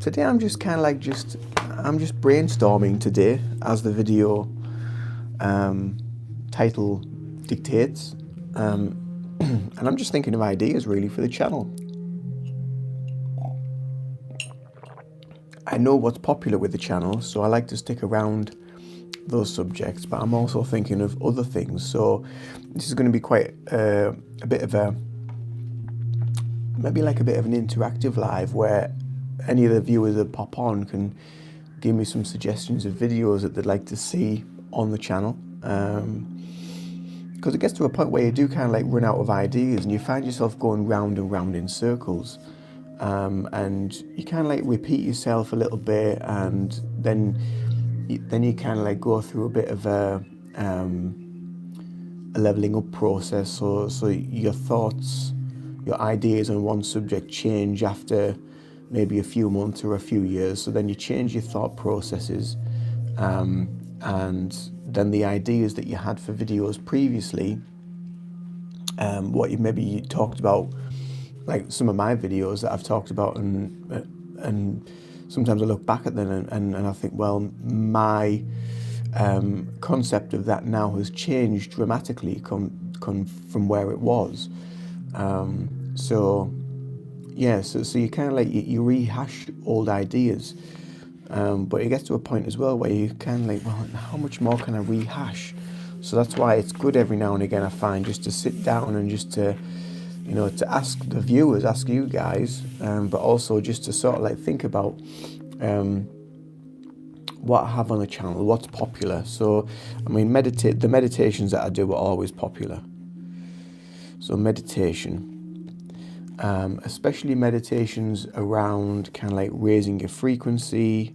Today I'm just kind of like I'm just brainstorming today, as the video title dictates, and I'm just thinking of ideas really for the channel. I know what's popular with the channel, so I like to stick around those subjects, but I'm also thinking of other things. So this is going to be quite a bit of a, maybe like a bit of an interactive live, where any of the viewers that pop on can give me some suggestions of videos that they'd like to see on the channel. Because it gets to a point where you do kind of like run out of ideas and you find yourself going round and round in circles. And you kind of like repeat yourself a little bit, and then you kind of like go through a bit of a leveling up process. So your thoughts, your ideas on one subject change after maybe a few months or a few years. So then you change your thought processes, and then the ideas that you had for videos previously, what you maybe talked about, like some of my videos that I've talked about, and sometimes I look back at them and I think, well, my concept of that now has changed dramatically from where it was. So you kind of like you rehash old ideas, but it gets to a point as well where you kind of like, well, how much more can I rehash? So that's why it's good every now and again, I find, just to sit down and just to, to ask the viewers, ask you guys, but also just to sort of like think about what I have on the channel, what's popular. So, I mean, the meditations that I do are always popular. So meditation, especially meditations around kind of like raising your frequency,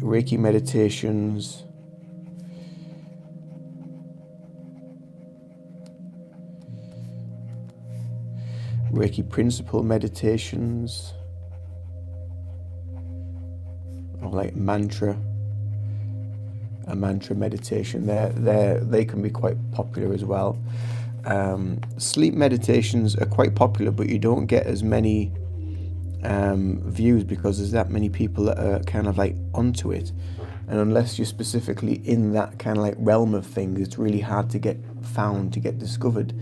Reiki meditations, Reiki principle meditations, or like a mantra meditation. They can be quite popular as well. Sleep meditations are quite popular, but you don't get as many views because there's that many people that are kind of like onto it, and unless you're specifically in that kind of like realm of things, it's really hard to get found, to get discovered,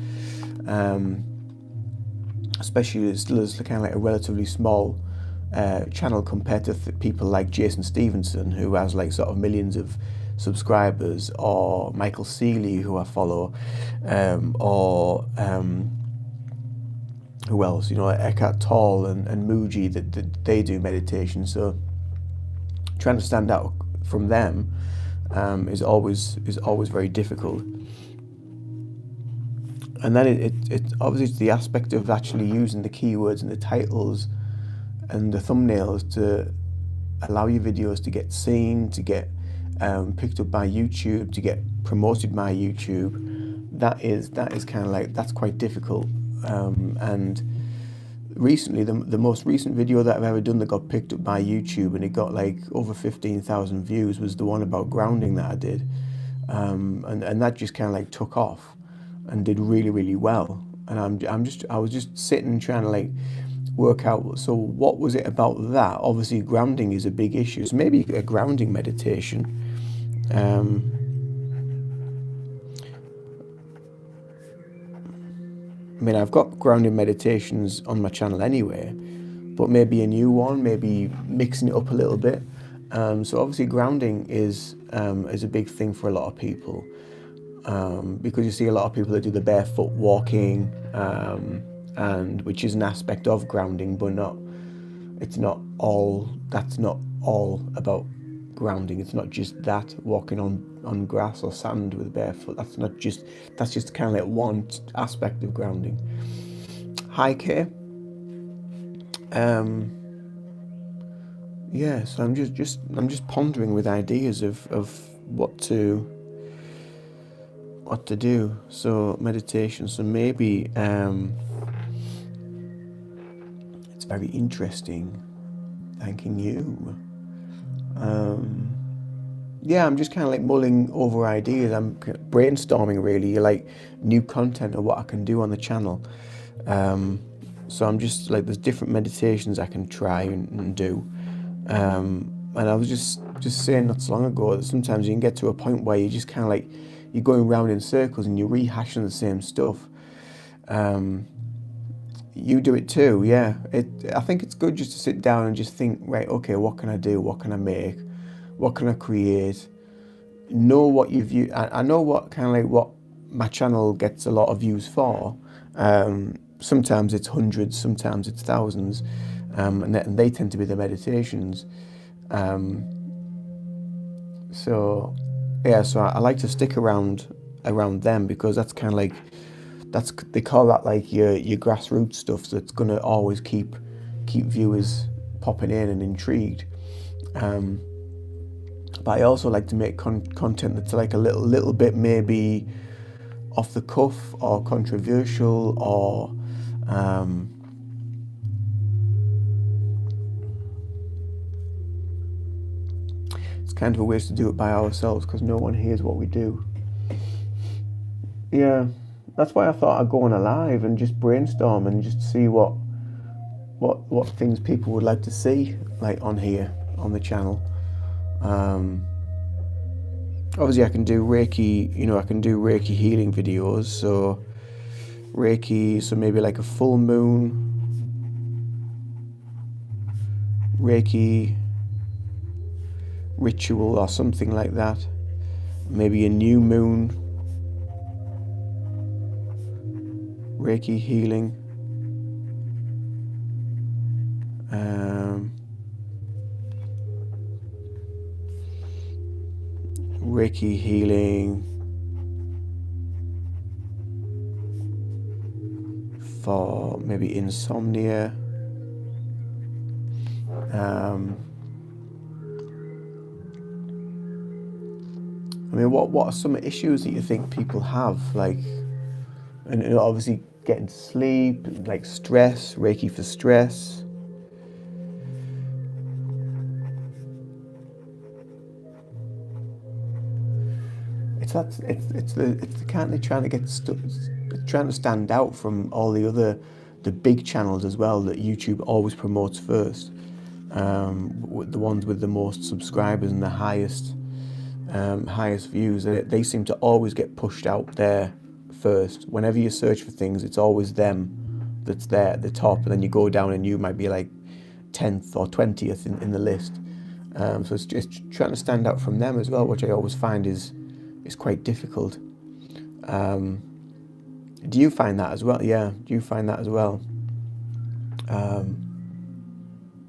especially as still as kind of like a relatively small channel compared to people like Jason Stevenson, who has like sort of millions of subscribers, or Michael Seeley, who I follow, or who else? Eckhart Tolle and Muji, that they do meditation. So trying to stand out from them is always very difficult. And then it obviously, it's the aspect of actually using the keywords and the titles and the thumbnails to allow your videos to get seen, to get picked up by YouTube, to get promoted by YouTube. That is kind of like, that's quite difficult. And recently, the most recent video that I've ever done that got picked up by YouTube and it got like over 15,000 views was the one about grounding that I did, and that just kind of like took off and did really, really well. And I was just sitting trying to like work out, so what was it about that? Obviously grounding is a big issue, so maybe a grounding meditation. I mean, I've got grounding meditations on my channel anyway, but maybe a new one, maybe mixing it up a little bit. So obviously grounding is a big thing for a lot of people, because you see a lot of people that do the barefoot walking, and which is an aspect of grounding, but that's not all about grounding. It's not just that, walking on grass or sand with barefoot. That's just kind of like one aspect of grounding. Hi, Kay. So I'm just pondering with ideas of what to do. So meditation. So maybe it's very interesting. Thanking you. yeah, I'm just kind of like mulling over ideas. I'm brainstorming really, like new content of what I can do on the channel. So I'm just like, there's different meditations I can try and do. And I was just saying not so long ago that sometimes you can get to a point where you just kind of like, you're going round in circles and you're rehashing the same stuff. You do it too, yeah. I think it's good just to sit down and just think, right, okay, what can I do? What can I make? What can I create? Know what you view. I know what kind of like what my channel gets a lot of views for. Sometimes it's hundreds, sometimes it's thousands, and they tend to be the meditations. So yeah, so I like to stick around them because that's kind of like, they call that like your grassroots stuff. So it's gonna always keep viewers popping in and intrigued. But I also like to make content that's like a little bit maybe off the cuff or controversial, or it's kind of a waste to do it by ourselves because no one hears what we do. Yeah, that's why I thought I'd go on a live and just brainstorm and just see what things people would like to see, like on here on the channel. Obviously I can do Reiki, I can do Reiki healing videos. So Reiki, so maybe like a full moon Reiki ritual or something like that. Maybe a new moon Reiki healing. Reiki healing for maybe insomnia. I mean, what are some issues that you think people have, like, and obviously getting to sleep, like stress, Reiki for stress. It's the kind of trying to get stuff, trying to stand out from all the big channels as well that YouTube always promotes first. The ones with the most subscribers and the highest views, they seem to always get pushed out there first. Whenever you search for things, it's always them that's there at the top, and then you go down and you might be like 10th or 20th in the list. So it's just trying to stand out from them as well, which I always find is quite difficult. Do you find that as well? Yeah, do you find that as well?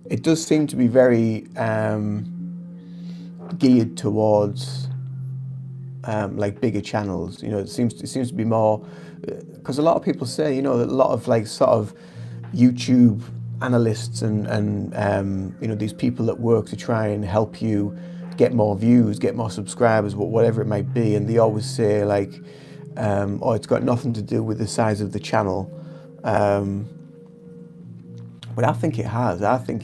It does seem to be very geared towards like bigger channels. It seems to be more, because a lot of people say, that a lot of like sort of YouTube analysts and these people that work to try and help you get more views, get more subscribers, whatever it might be, and they always say like, oh, it's got nothing to do with the size of the channel. But I think it has. I think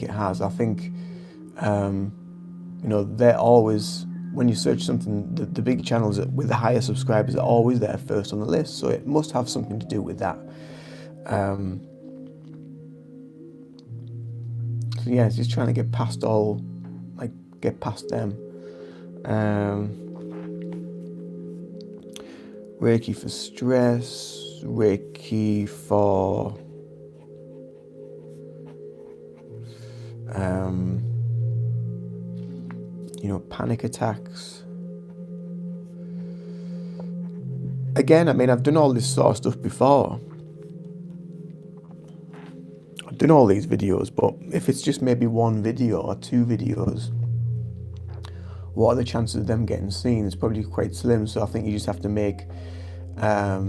they're always, when you search something, the big channels with the higher subscribers are always there first on the list. So it must have something to do with that. So yeah, it's just trying to get past them. Reiki for stress, Reiki for panic attacks. Again, I mean, I've done all this sort of stuff before. I've done all these videos, but if it's just maybe one video or two videos, what are the chances of them getting seen? It's probably quite slim. So I think you just have to make I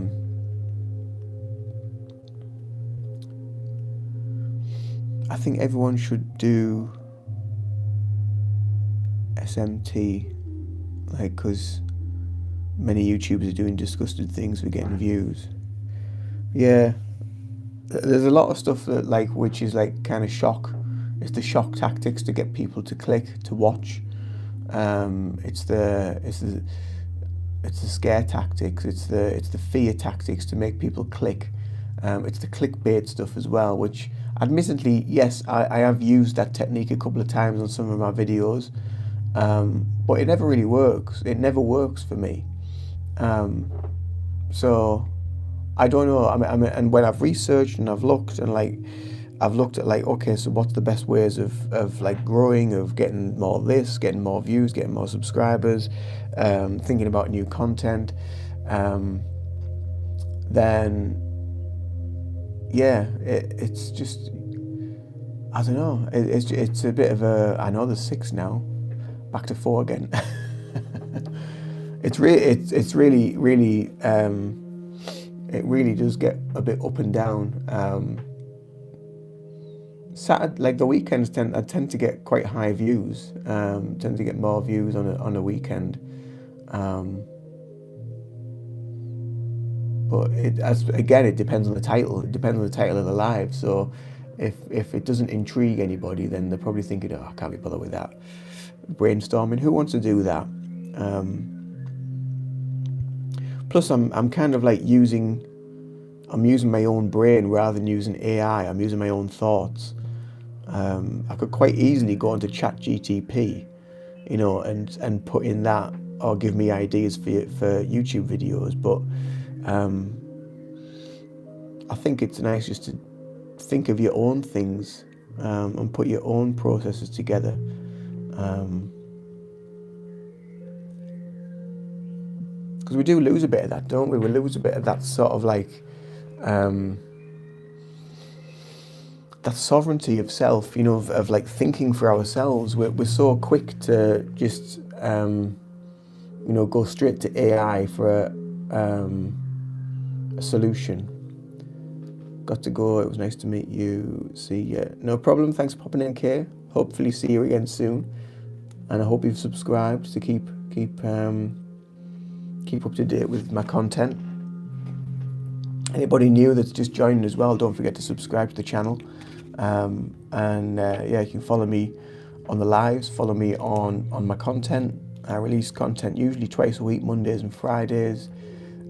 think everyone should do SMT, like, because many YouTubers are doing disgusting things for getting views. Yeah, there's a lot of stuff that which is like kind of shock. It's the shock tactics to get people to click to watch. It's the scare tactics. It's the fear tactics to make people click. It's the clickbait stuff as well, which admittedly, yes, I have used that technique a couple of times on some of my videos, but it never really works. It never works for me. So I don't know. I mean, and when I've researched and I've looked and like, I've looked at like, okay, so what's the best ways of like growing, of getting more this, getting more views, getting more subscribers, thinking about new content, then yeah, it's just, I don't know. It's a bit of a, I know there's 6 now, back to 4 again. It's really it really does get a bit up and down. Saturday, like the weekends, I tend to get quite high views. Tend to get more views on a weekend. But it depends on the title. It depends on the title of the live. So if it doesn't intrigue anybody, then they're probably thinking, oh, I can't be bothered with that. Brainstorming, who wants to do that? Plus, I'm kind of like using my own brain rather than using AI. I'm using my own thoughts. I could quite easily go into ChatGTP, and put in that, or give me ideas for YouTube videos. But I think it's nice just to think of your own things, and put your own processes together. Because we do lose a bit of that, don't we? We lose a bit of that sort of like, that sovereignty of self, of like thinking for ourselves. We're so quick to just, go straight to AI for a solution. Got to go. It was nice to meet you. See ya. No problem. Thanks for popping in, Kay. Hopefully see you again soon. And I hope you've subscribed to keep up to date with my content. Anybody new that's just joined as well, don't forget to subscribe to the channel. You can follow me on the lives, follow me on my content. I release content usually twice a week, Mondays and Fridays,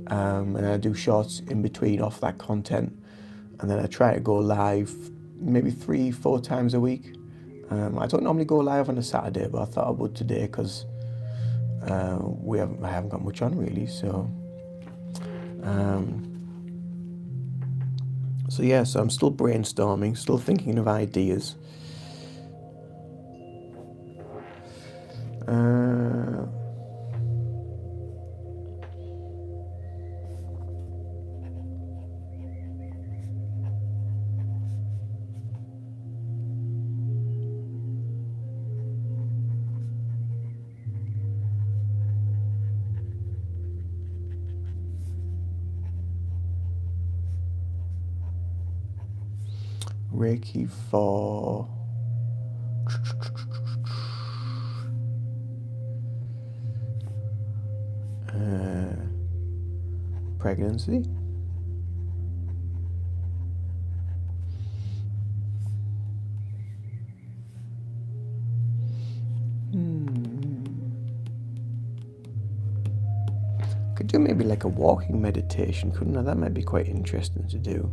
and I do shorts in between off that content, and then I try to go live maybe 3-4 times a week. I don't normally go live on a Saturday, but I thought I would today because I haven't got much on really. So so I'm still brainstorming, still thinking of ideas. Reiki for pregnancy. Could do maybe like a walking meditation, couldn't I? That might be quite interesting to do.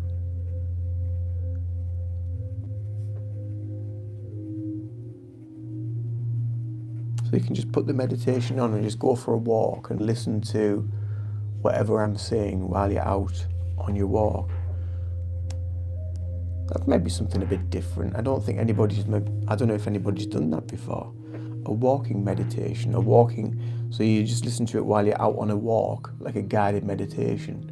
So you can just put the meditation on and just go for a walk and listen to whatever I'm saying while you're out on your walk. That might be something a bit different. I don't know if anybody's done that before. A walking meditation, so you just listen to it while you're out on a walk, like a guided meditation.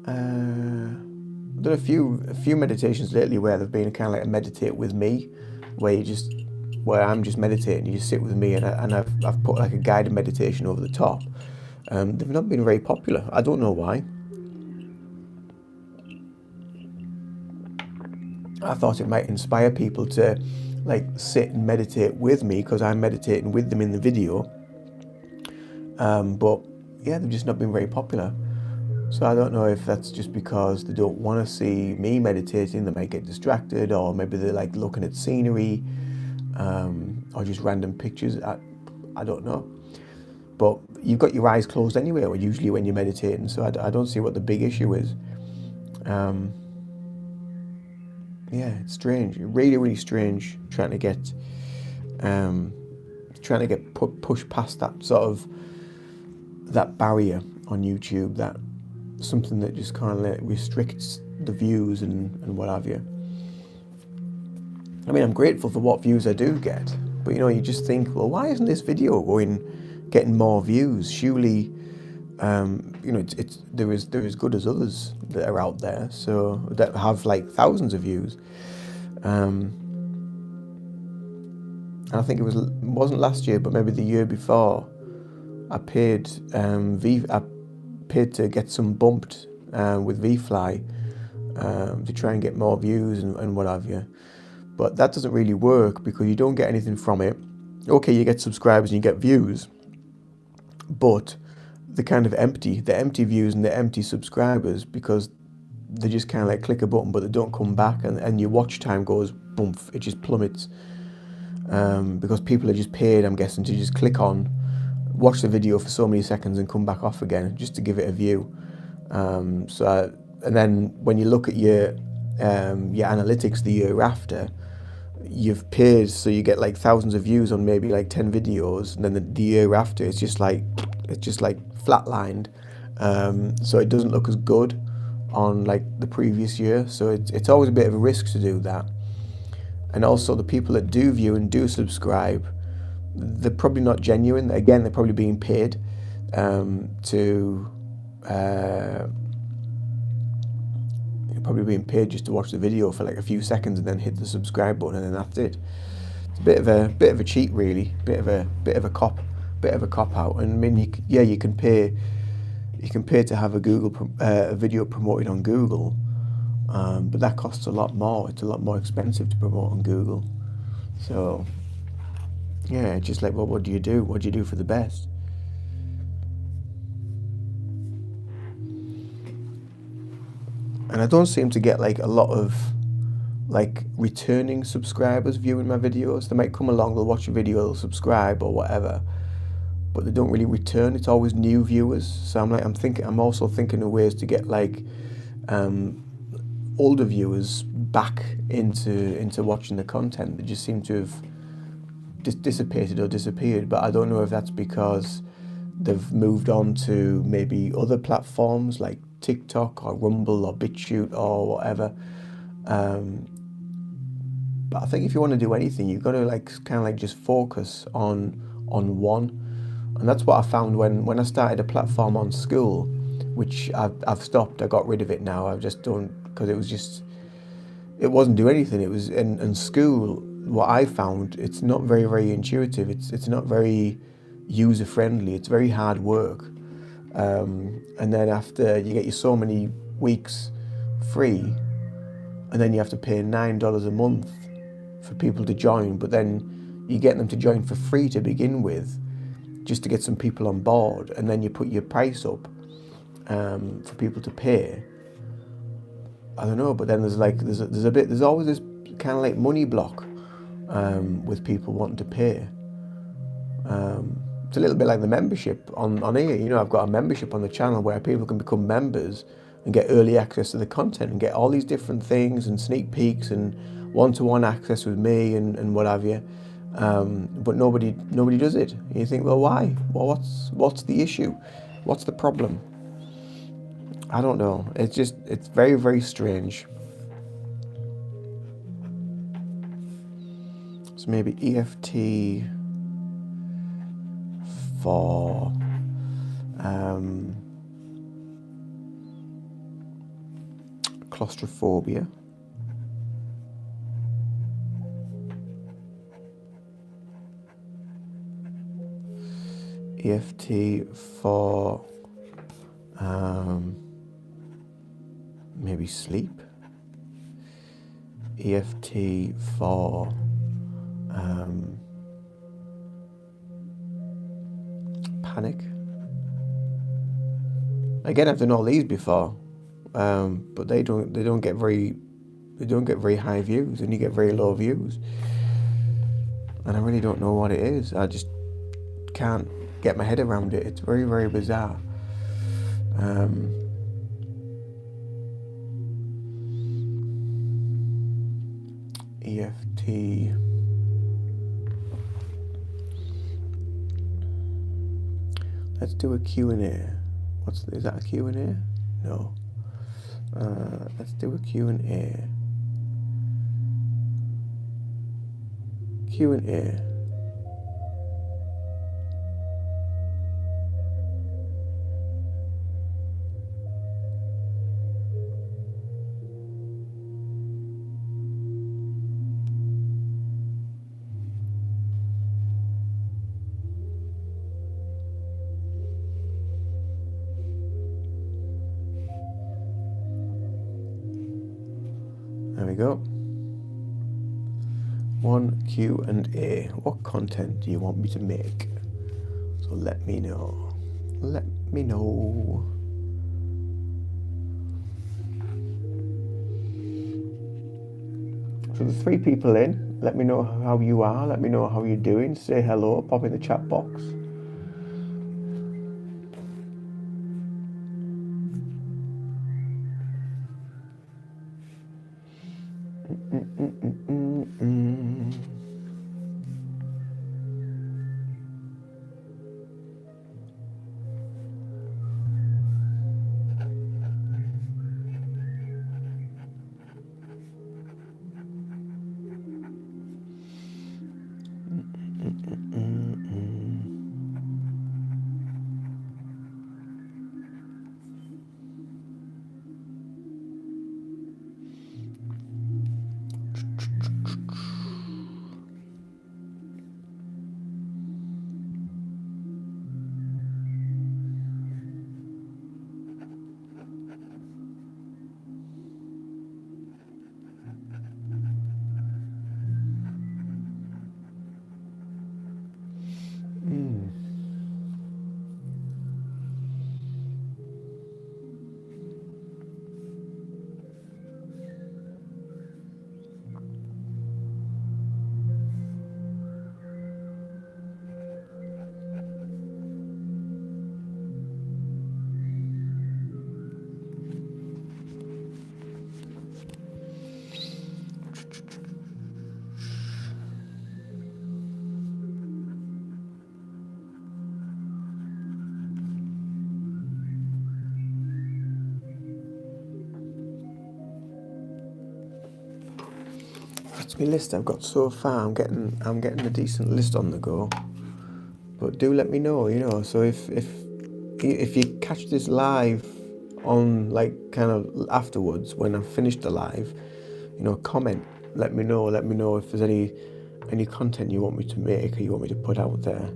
I've done a few meditations lately where they've been kind of like a meditate with me, where I'm just meditating. You just sit with me, and I've put like a guided meditation over the top. They've not been very popular. I don't know why. I thought it might inspire people to like sit and meditate with me because I'm meditating with them in the video. But yeah, they've just not been very popular. So I don't know if that's just because they don't want to see me meditating, they might get distracted, or maybe they're like looking at scenery, or just random pictures. I don't know. But you've got your eyes closed anyway, or usually when you're meditating, so I don't see what the big issue is. Yeah, it's strange, really, really strange trying to get pushed past that sort of that barrier on YouTube, that something that just kind of like restricts the views and what have you. I mean, I'm grateful for what views I do get, but you just think, well, why isn't this video getting more views? Surely, they're as good as others that are out there, so that have like thousands of views. And I think it wasn't last year, but maybe the year before, I paid to get some bumped with VFly to try and get more views and what have you. But that doesn't really work because you don't get anything from it. Okay, you get subscribers and you get views, but they're kind of empty. They're empty views and they're empty subscribers because they just kind of like click a button, but they don't come back, and your watch time goes bump. It just plummets because people are just paid, I'm guessing, to just click on, watch the video for so many seconds and come back off again just to give it a view. And then when you look at your analytics the year after, you've paid, so you get like thousands of views on maybe like 10 videos, and then the year after it's just like flatlined. So it doesn't look as good on like the previous year. So it's always a bit of a risk to do that. And also the people that do view and do subscribe, they're probably not genuine. Again, they're probably being paid probably being paid just to watch the video for like a few seconds and then hit the subscribe button, and then that's it. It's a bit of a cheat, really. Bit of a cop out. And I mean, you can pay to have a video promoted on Google, but that costs a lot more. It's a lot more expensive to promote on Google. So yeah, it's just like, well, what do you do? What do you do for the best? And I don't seem to get like a lot of like returning subscribers viewing my videos. They might come along, they'll watch a video, they'll subscribe or whatever, but they don't really return. It's always new viewers. So I'm also thinking of ways to get like older viewers back into watching the content. They just seem to have dissipated or disappeared, but I don't know if that's because they've moved on to maybe other platforms like TikTok or Rumble or BitChute or whatever. But I think if you want to do anything, you've got to like kind of like just focus on one. And that's what I found when I started a platform on school, which I've stopped. I got rid of it now. I just don't, because it wasn't doing anything. It was in school. What I found, it's not very, very intuitive. It's not very user friendly. It's very hard work. And then after you get your so many weeks free, and then you have to pay $9 a month for people to join, but then you get them to join for free to begin with, just to get some people on board, and then you put your price up for people to pay. I don't know, but then there's always this kind of like money block with people wanting to pay. It's a little bit like the membership on here. I've got a membership on the channel where people can become members and get early access to the content and get all these different things and sneak peeks and one-to-one access with me and what have you. But nobody does it. And you think, well, why? Well, what's the issue? What's the problem? I don't know. It's very, very strange. So maybe EFT for claustrophobia. EFT for maybe sleep. EFT for panic. Again, I've done all these before, but they don't get very high views, and you get very low views. And I really don't know what it is. I just can't get my head around it. It's very, very bizarre. EFT. Let's do a Q&A. Is that a Q&A? No. Let's do a Q&A. Q&A. There we go. One Q&A. What content do you want me to make? So let me know. Let me know. So there's 3 people in. Let me know how you are. Let me know how you're doing. Say hello. Pop in the chat box. That's my list I've got so far. I'm getting a decent list on the go. But do let me know, So if you catch this live on like kind of afterwards when I've finished the live, comment. Let me know if there's any content you want me to make or you want me to put out there.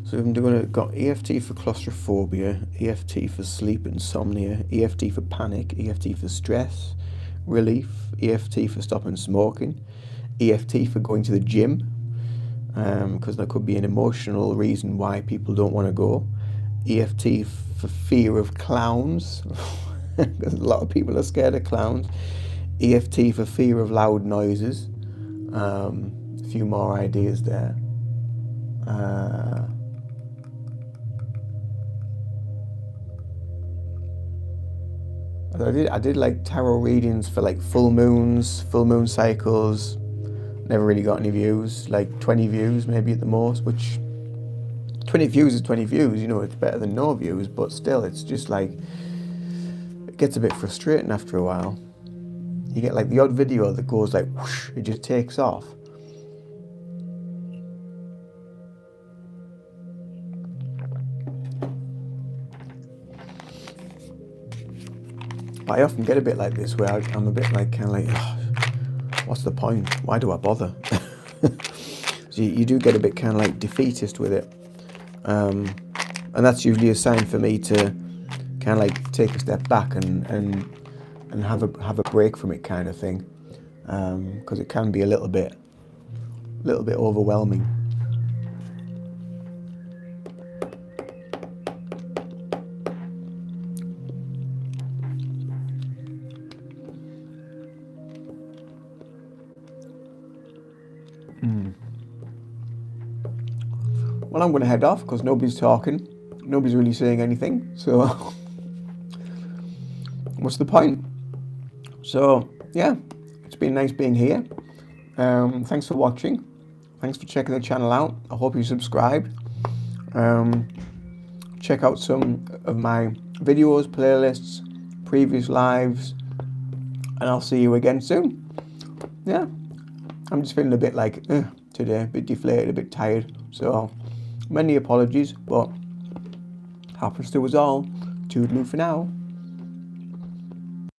So we've got EFT for claustrophobia, EFT for sleep insomnia, EFT for panic, EFT for stress relief, EFT for stopping smoking, EFT for going to the gym, because there could be an emotional reason why people don't want to go, EFT for fear of clowns, because a lot of people are scared of clowns, EFT for fear of loud noises, a few more ideas there. I did like tarot readings for like full moon cycles. Never really got any views, like 20 views maybe at the most, which 20 views is 20 views, it's better than no views, but still it's just like gets a bit frustrating after a while. You get like the odd video that goes like whoosh, it just takes off. But I often get a bit like this where I'm a bit like, kind of like, oh, what's the point? Why do I bother? So you do get a bit kind of like defeatist with it. And that's usually a sign for me to kind of like take a step back and have a break from it, kind of thing, because it can be a little bit overwhelming. Well, I'm going to head off because nobody's talking. Nobody's really saying anything. So what's the point? So yeah, it's been nice being here. Thanks for watching. Thanks for checking the channel out. I hope you subscribe. Check out some of my videos, playlists, previous lives, and I'll see you again soon. Yeah, I'm just feeling a bit like today, a bit deflated, a bit tired. So many apologies, but happens to us all. Toodaloo for now.